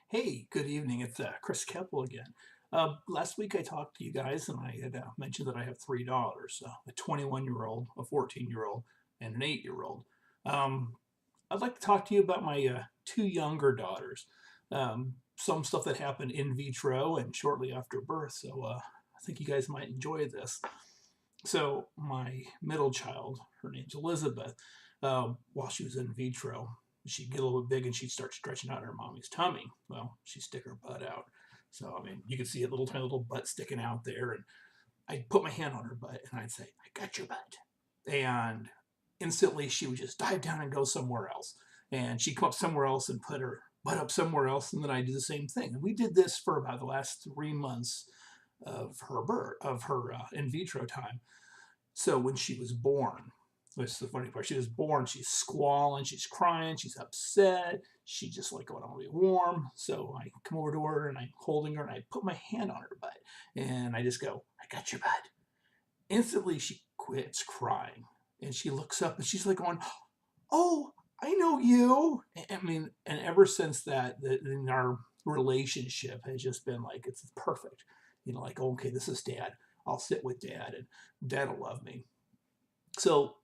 Hey, good evening. It's Chris Keppel again. Last week I talked to you guys and I had mentioned that I have three daughters, a 21-year-old, a 14-year-old, and an 8-year-old. Um, I'd like to talk to you about my two younger daughters. Some stuff that happened in vitro and shortly after birth, so I think you guys might enjoy this. So my middle child, her name's Elizabeth, while she was in vitro, she'd get a little bit big and she'd start stretching out her mommy's tummy. Well, she'd stick her butt out. So, I mean, you could see a little tiny little butt sticking out there. And I'd put my hand on her butt and I'd say, I got your butt. And instantly she would just dive down and go somewhere else. And she'd come up somewhere else and put her butt up somewhere else. And then I'd do the same thing. And we did this for about the last 3 months of her birth, of her in vitro time. So when she was born, this is the funny part. She was born, she's squalling, she's crying, she's upset. She just like, oh, I want to be warm. So I come over to her and I'm holding her and I put my hand on her butt and I just go, I got your butt. Instantly she quits crying and she looks up and she's like going, oh, I know you. I mean, and ever since that, in our relationship has just been like, it's perfect. You know, like, oh, okay, this is dad. I'll sit with dad and dad will love me. So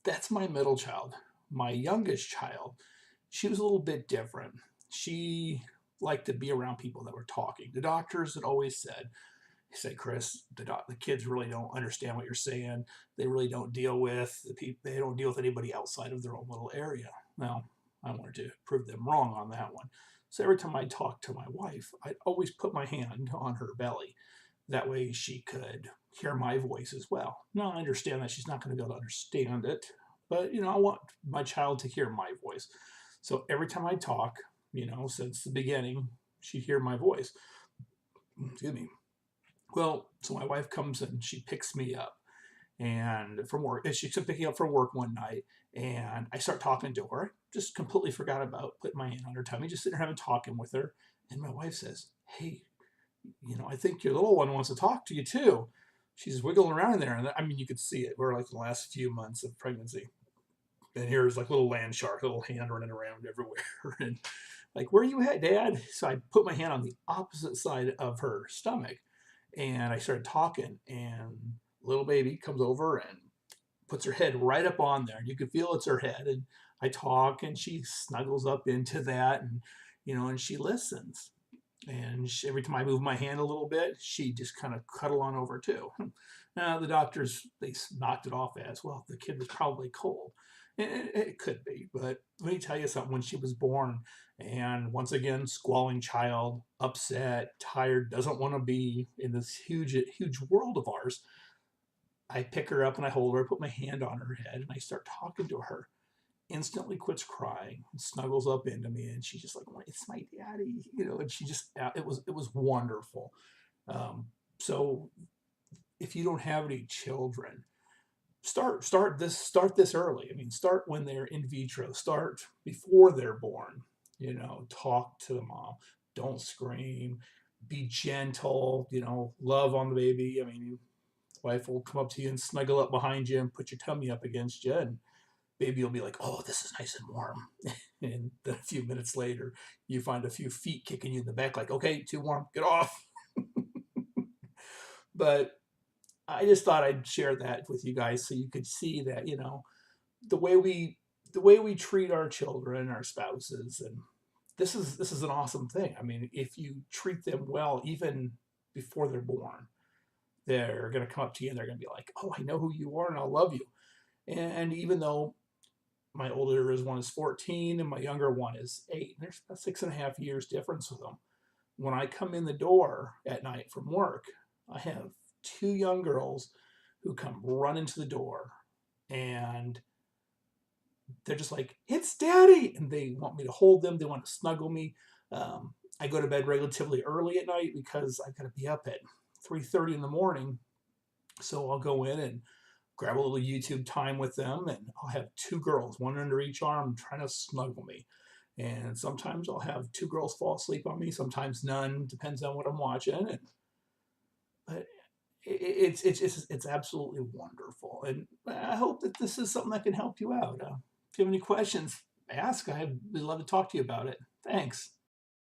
that's my middle child. My youngest child, she was a little bit different. She liked to be around people that were talking. The doctors had always said, they say, Chris, the kids really don't understand what you're saying. They really don't deal with the people. They don't deal with anybody outside of their own little area. Well, I wanted to prove them wrong on that one. So every time I talked to my wife, I'd always put my hand on her belly. That way she could hear my voice as well. Now I understand that she's not going to be able to understand it, but I want my child to hear my voice. So every time I talk, since the beginning, she'd hear my voice. Excuse me. Well, so my wife comes and she picks me up and from work. She's picking up from work one night, and I start talking to her. Just completely forgot about putting my hand on her tummy, just sitting there having talking with her. And my wife says, "Hey, I think your little one wants to talk to you too." She's wiggling around in there, and I mean, you could see it. We're like the last few months of pregnancy, and here's like little land shark, little hand running around everywhere, and like, "Where are you at, Dad?" So I put my hand on the opposite side of her stomach, and I started talking, and little baby comes over and puts her head right up on there, and you can feel it's her head. And I talk, and she snuggles up into that, and and she listens. And every time I move my hand a little bit, she just kind of cuddle on over too. Now the doctors they knocked it off as well. The kid was probably cold. It could be, but let me tell you something. When she was born, and once again, squalling child, upset, tired, doesn't want to be in this huge world of ours. I pick her up and I hold her, I put my hand on her head, and I start talking to her. Instantly quits crying, snuggles up into me, and she's just like, well, "It's my daddy," And she just it was wonderful. So if you don't have any children, start this early. I mean, start when they're in vitro. Start before they're born. Talk to the mom. Don't scream. Be gentle. Love on the baby. I mean, wife will come up to you and snuggle up behind you and put your tummy up against you, and baby will be like, "Oh, this is nice and warm." And then a few minutes later, you find a few feet kicking you in the back, like, "Okay, too warm, get off." But I just thought I'd share that with you guys so you could see that, the way we the way we treat our children, our spouses, and this is an awesome thing. I mean, if you treat them well, even before they're born, they're going to come up to you and they're going to be like, "Oh, I know who you are and I'll love you." And even though my older one is 14 and my younger one is 8, there's a 6.5 years difference with them. When I come in the door at night from work, I have two young girls who come running to the door, and they're just like, "It's daddy," and they want me to hold them. They want to snuggle me. I go to bed relatively early at night because I've got to be up at 3:30 in the morning. So I'll go in and grab a little YouTube time with them, and I'll have two girls, one under each arm, trying to snuggle me. And sometimes I'll have two girls fall asleep on me, sometimes none, depends on what I'm watching. But it's absolutely wonderful, and I hope that this is something that can help you out. If you have any questions, ask. I'd love to talk to you about it. Thanks.